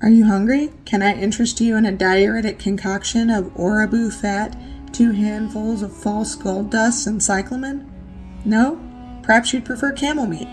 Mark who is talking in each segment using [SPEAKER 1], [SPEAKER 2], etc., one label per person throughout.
[SPEAKER 1] Are you hungry? Can I interest you in a diuretic concoction of oraboo fat, 2 handfuls of false gold dust, and cyclamen? No? Perhaps you'd prefer camel meat.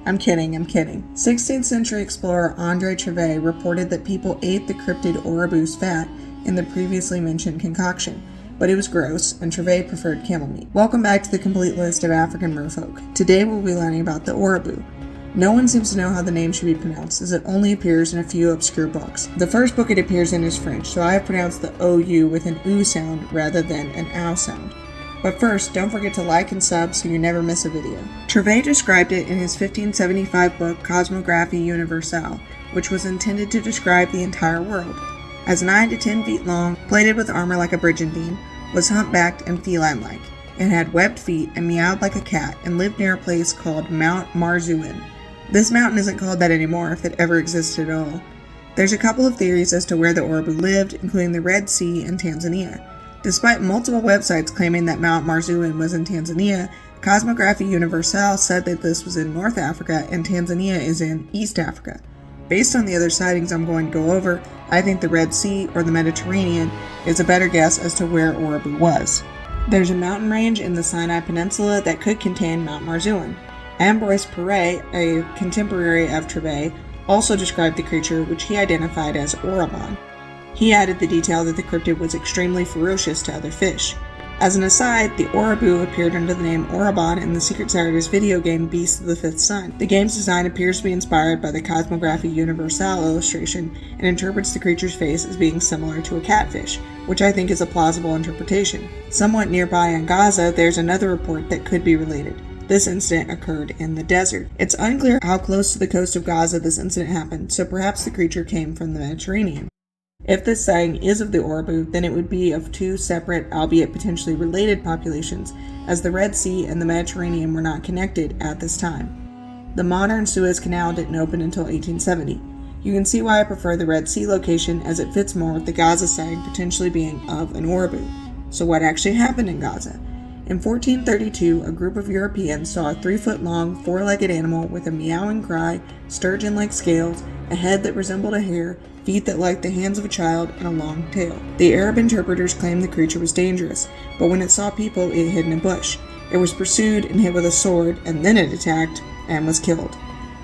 [SPEAKER 1] I'm kidding. 16th century explorer André Trevet reported that people ate the cryptid oraboo's fat in the previously mentioned concoction, but it was gross, and Trevet preferred camel meat. Welcome back to the complete list of African merfolk. Today we'll be learning about the oraboo. No one seems to know how the name should be pronounced, as it only appears in a few obscure books. The first book it appears in is French, so I have pronounced the OU with an OO sound rather than an OW sound. But first, don't forget to like and sub so you never miss a video. Trevet described it in his 1575 book Cosmographie Universelle, which was intended to describe the entire world. As 9 to 10 feet long, plated with armor like a brigandine, was humpbacked and feline-like. It had webbed feet and meowed like a cat and lived near a place called Mount Marzuin. This mountain isn't called that anymore if it ever existed at all. There's a couple of theories as to where the oraboo lived, including the Red Sea and Tanzania. Despite multiple websites claiming that Mount Marzuin was in Tanzania, Cosmographie Universelle said that this was in North Africa and Tanzania is in East Africa. Based on the other sightings I'm going to go over, I think the Red Sea or the Mediterranean is a better guess as to where oraboo was. There's a mountain range in the Sinai Peninsula that could contain Mount Marzuin. Ambroise Paré, a contemporary of Trevet, also described the creature, which he identified as Orabon. He added the detail that the cryptid was extremely ferocious to other fish. As an aside, the oraboo appeared under the name Orabon in the Secret Service video game Beast of the Fifth Sun. The game's design appears to be inspired by the Cosmographie Universelle illustration and interprets the creature's face as being similar to a catfish, which I think is a plausible interpretation. Somewhat nearby in Gaza, there's another report that could be related. This incident occurred in the desert. It's unclear how close to the coast of Gaza this incident happened, so perhaps the creature came from the Mediterranean. If this sighting is of the oraboo, then it would be of 2 separate, albeit potentially related populations, as the Red Sea and the Mediterranean were not connected at this time. The modern Suez Canal didn't open until 1870. You can see why I prefer the Red Sea location, as it fits more with the Gaza sighting potentially being of an oraboo. So what actually happened in Gaza? In 1432, a group of Europeans saw a 3-foot-long, 4-legged animal with a meowing cry, sturgeon-like scales, a head that resembled a hare, feet that like the hands of a child, and a long tail. The Arab interpreters claimed the creature was dangerous, but when it saw people, it hid in a bush. It was pursued and hit with a sword, and then it attacked and was killed.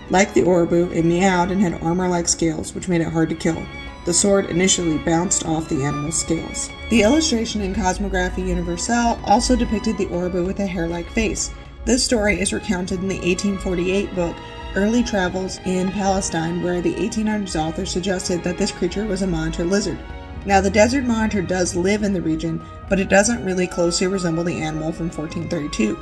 [SPEAKER 1] Like the oraboo, it meowed and had armor-like scales, which made it hard to kill. The sword initially bounced off the animal's scales. The illustration in Cosmographie Universelle also depicted the oraboo with a hair-like face. This story is recounted in the 1848 book Early Travels in Palestine, where the 1800s author suggested that this creature was a monitor lizard. Now, the desert monitor does live in the region, but it doesn't really closely resemble the animal from 1432.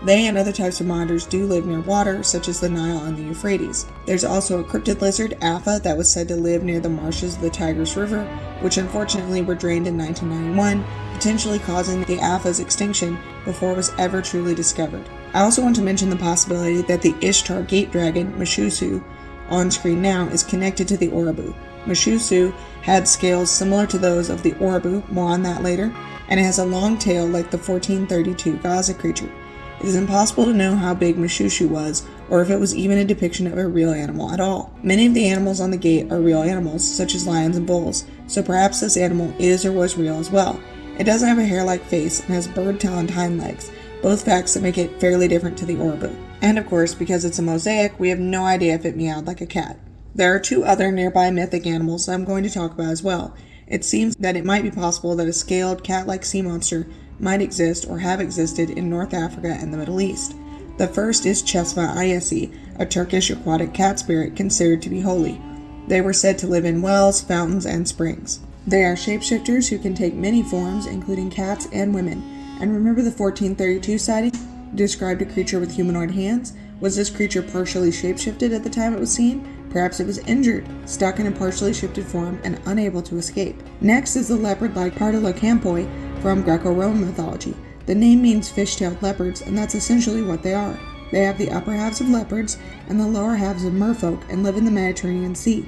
[SPEAKER 1] They and other types of monitors do live near water, such as the Nile and the Euphrates. There's also a cryptid lizard, Apha, that was said to live near the marshes of the Tigris River, which unfortunately were drained in 1991, potentially causing the Apha's extinction before it was ever truly discovered. I also want to mention the possibility that the Ishtar gate dragon, Meshusu, on screen now, is connected to the oraboo. Meshusu had scales similar to those of the oraboo, more on that later, and it has a long tail like the 1432 Gaza creature. It is impossible to know how big Meshusu was, or if it was even a depiction of a real animal at all. Many of the animals on the gate are real animals, such as lions and bulls, so perhaps this animal is or was real as well. It doesn't have a hair-like face and has bird tail and hind legs, both facts that make it fairly different to the oraboo. And of course, because it's a mosaic, we have no idea if it meowed like a cat. There are 2 other nearby mythic animals that I'm going to talk about as well. It seems that it might be possible that a scaled, cat-like sea monster might exist or have existed in North Africa and the Middle East. The first is Çeşme Ayesi, a Turkish aquatic cat spirit considered to be holy. They were said to live in wells, fountains, and springs. They are shapeshifters who can take many forms, including cats and women. And remember the 1432 sighting described a creature with humanoid hands? Was this creature partially shapeshifted at the time it was seen? Perhaps it was injured, stuck in a partially shifted form, and unable to escape. Next is the leopard-like Partalocamphoi from Greco-Roman mythology. The name means fish-tailed leopards, and that's essentially what they are. They have the upper halves of leopards and the lower halves of merfolk and live in the Mediterranean Sea.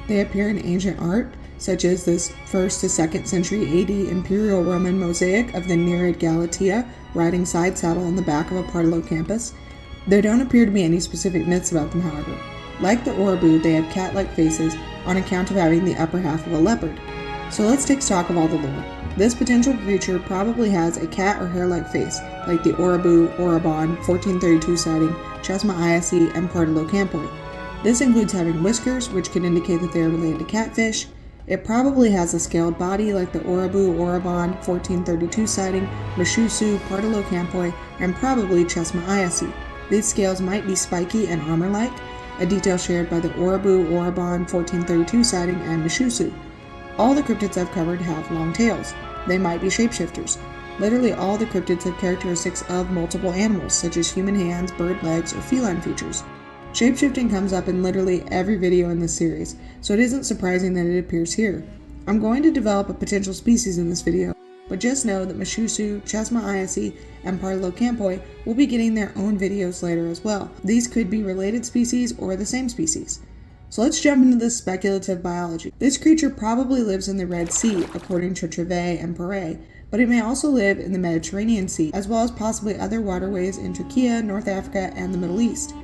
[SPEAKER 1] They appear in ancient art, such as this 1st to 2nd century AD Imperial Roman mosaic of the Nereid Galatea riding side saddle on the back of a Partalocamphus. There don't appear to be any specific myths about them, however. Like the oraboo, they have cat-like faces, on account of having the upper half of a leopard. So let's take stock of all the lore. This potential creature probably has a cat or hare-like face, like the Orabu, Orabon, 1432 sighting, Chesma iasi, and Partalocampoy. This includes having whiskers, which could indicate that they are related to catfish. It probably has a scaled body like the Orabu, Orabon, 1432 sighting, Mishusu, Partalocampoy, and probably Chesma iasi. These scales might be spiky and armor-like, a detail shared by the Orabu, Orabon, 1432 sighting, and Mishusu. All the cryptids I've covered have long tails. They might be shapeshifters. Literally all the cryptids have characteristics of multiple animals, such as human hands, bird legs, or feline features. Shapeshifting comes up in literally every video in this series, so it isn't surprising that it appears here. I'm going to develop a potential species in this video, but just know that Mishusu, Chesma iasi, and Partalocampoy will be getting their own videos later as well. These could be related species or the same species. So let's jump into this speculative biology. This creature probably lives in the Red Sea, according to Trevet and Perret, but it may also live in the Mediterranean Sea, as well as possibly other waterways in Turkey, North Africa, and the Middle East.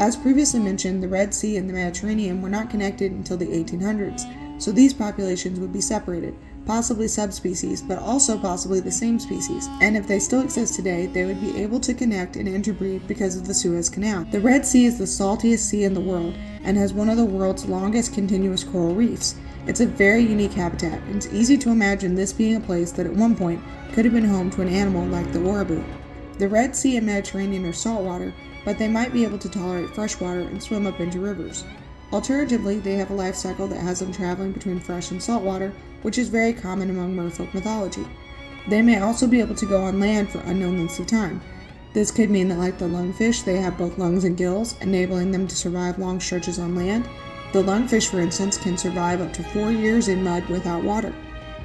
[SPEAKER 1] As previously mentioned, the Red Sea and the Mediterranean were not connected until the 1800s, so these populations would be separated, possibly subspecies, but also possibly the same species. And if they still exist today, they would be able to connect and interbreed because of the Suez Canal. The Red Sea is the saltiest sea in the world and has one of the world's longest continuous coral reefs. It's a very unique habitat, and it's easy to imagine this being a place that at one point could have been home to an animal like the Orabu. The Red Sea and Mediterranean are saltwater, but they might be able to tolerate freshwater and swim up into rivers. Alternatively, they have a life cycle that has them traveling between fresh and saltwater, which is very common among merfolk mythology. They may also be able to go on land for unknown lengths of time. This could mean that, like the lungfish, they have both lungs and gills, enabling them to survive long stretches on land. The lungfish, for instance, can survive up to 4 years in mud without water.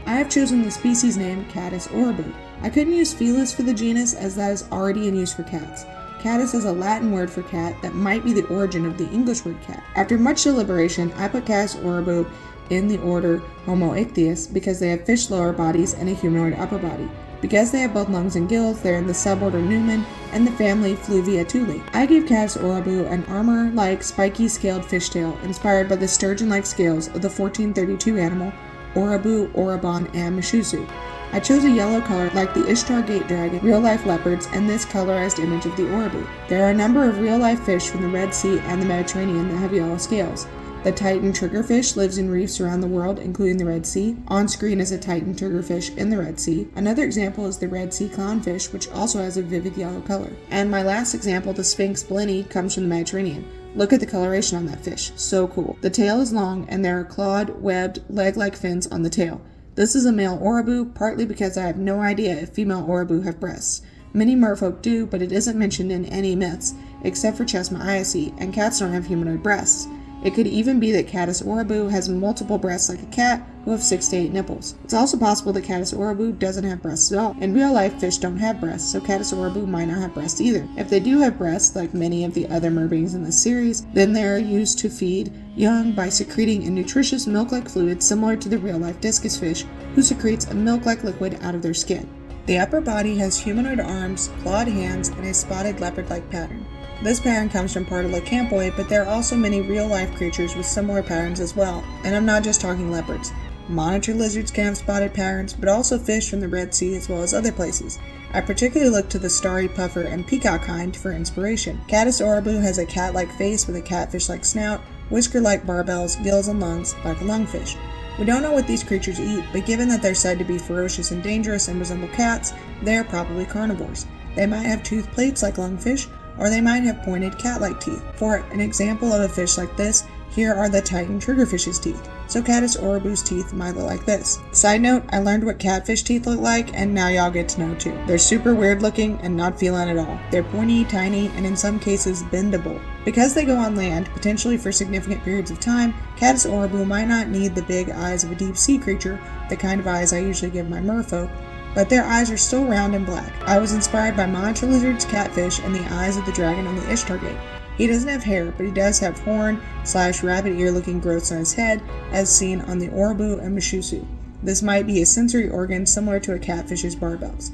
[SPEAKER 1] I have chosen the species name Catus orabu. I couldn't use Felis for the genus, as that is already in use for cats. Catus is a Latin word for cat that might be the origin of the English word cat. After much deliberation, I put Catus orabu in the order Homo ichthys because they have fish lower bodies and a humanoid upper body. Because they have both lungs and gills, they're in the suborder Numen and the family Fluviatuli. I gave Catus orabu an armor-like spiky scaled fishtail inspired by the sturgeon-like scales of the 1432 animal Orabu, Orabon, and Mishusu. I chose a yellow color like the Ishtar gate dragon, real-life leopards, and this colorized image of the Orabu. There are a number of real-life fish from the Red Sea and the Mediterranean that have yellow scales. The Titan triggerfish lives in reefs around the world, including the Red Sea. On screen is a Titan triggerfish in the Red Sea. Another example is the Red Sea clownfish, which also has a vivid yellow color. And my last example, the Sphinx blenny, comes from the Mediterranean. Look at the coloration on that fish. So cool. The tail is long, and there are clawed, webbed, leg-like fins on the tail. This is a male Orabu, partly because I have no idea if female Orabu have breasts. Many merfolk do, but it isn't mentioned in any myths, except for Chesma iasi, and cats don't have humanoid breasts. It could even be that Catus orabu has multiple breasts like a cat, who have 6 to 8 nipples. It's also possible that Catus orabu doesn't have breasts at all. In real life, fish don't have breasts, so Catus orabu might not have breasts either. If they do have breasts, like many of the other merbeings in this series, then they are used to feed young by secreting a nutritious milk-like fluid similar to the real-life discus fish, who secretes a milk-like liquid out of their skin. The upper body has humanoid arms, clawed hands, and a spotted leopard-like pattern. This pattern comes from Partalocampoy, but there are also many real-life creatures with similar patterns as well, and I'm not just talking leopards. Monitor lizards can have spotted patterns, but also fish from the Red Sea as well as other places. I particularly look to the starry puffer and peacock kind for inspiration. Catus orabu has a cat-like face with a catfish-like snout, whisker-like barbels, gills, and lungs, like a lungfish. We don't know what these creatures eat, but given that they're said to be ferocious and dangerous and resemble cats, they are probably carnivores. They might have tooth plates like lungfish, or they might have pointed cat-like teeth. For an example of a fish like this, here are the Titan triggerfish's teeth. So Catus orabu's teeth might look like this. Side note, I learned what catfish teeth look like, and now y'all get to know too. They're super weird looking and not feline at all. They're pointy, tiny, and in some cases bendable. Because they go on land, potentially for significant periods of time, Catus orabu might not need the big eyes of a deep sea creature, the kind of eyes I usually give my merfolk, but their eyes are still round and black. I was inspired by monitor lizards, catfish, and the eyes of the dragon on the Ishtar gate. He doesn't have hair, but he does have horn/rabbit ear looking growths on his head, as seen on the Orabu and Mishusu. This might be a sensory organ similar to a catfish's barbels.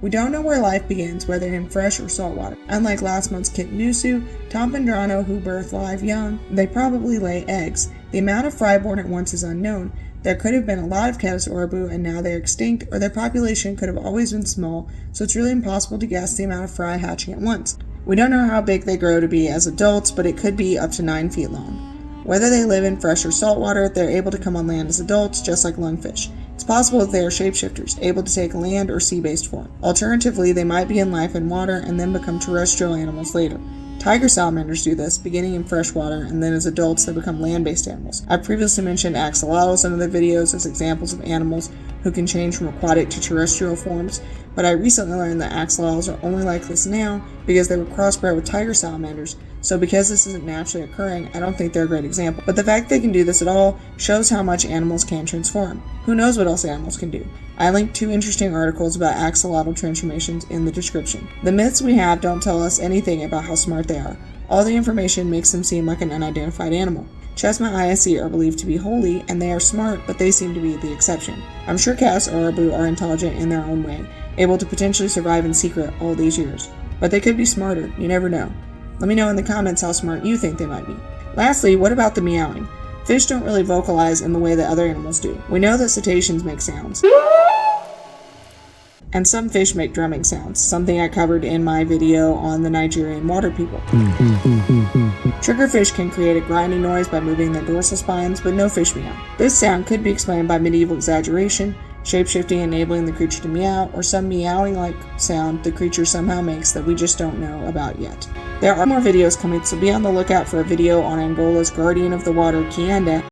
[SPEAKER 1] We don't know where life begins, whether in fresh or salt water. Unlike last month's kitten Nusu, Tom Pendrano, who birth live young, they probably lay eggs. The amount of fry born at once is unknown. There could have been a lot of Caddis aurobu and now they are extinct, or their population could have always been small, so it's really impossible to guess the amount of fry hatching at once. We don't know how big they grow to be as adults, but it could be up to 9 feet long. Whether they live in fresh or salt water, they're able to come on land as adults, just like lungfish. It's possible that they are shapeshifters, able to take land or sea-based form. Alternatively, they might begin life in water and then become terrestrial animals later. Tiger salamanders do this, beginning in fresh water, and then as adults they become land-based animals. I've previously mentioned axolotls in other videos as examples of animals who can change from aquatic to terrestrial forms, but I recently learned that axolotls are only like this now because they were crossbred with tiger salamanders, so because this isn't naturally occurring, I don't think they're a great example. But the fact they can do this at all shows how much animals can transform. Who knows what else animals can do? I linked 2 interesting articles about axolotl transformations in the description. The myths we have don't tell us anything about how smart they are. All the information makes them seem like an unidentified animal. Chestnut ISE are believed to be holy, and they are smart, but they seem to be the exception. I'm sure Caddis aurobu are intelligent in their own way, able to potentially survive in secret all these years. But they could be smarter, you never know. Let me know in the comments how smart you think they might be. Lastly, what about the meowing? Fish don't really vocalize in the way that other animals do. We know that cetaceans make sounds. And some fish make drumming sounds, something I covered in my video on the Nigerian water people. Triggerfish can create a grinding noise by moving their dorsal spines, but no fish meow. This sound could be explained by medieval exaggeration, shapeshifting enabling the creature to meow, or some meowing-like sound the creature somehow makes that we just don't know about yet. There are more videos coming, so be on the lookout for a video on Angola's guardian of the water, Kianda,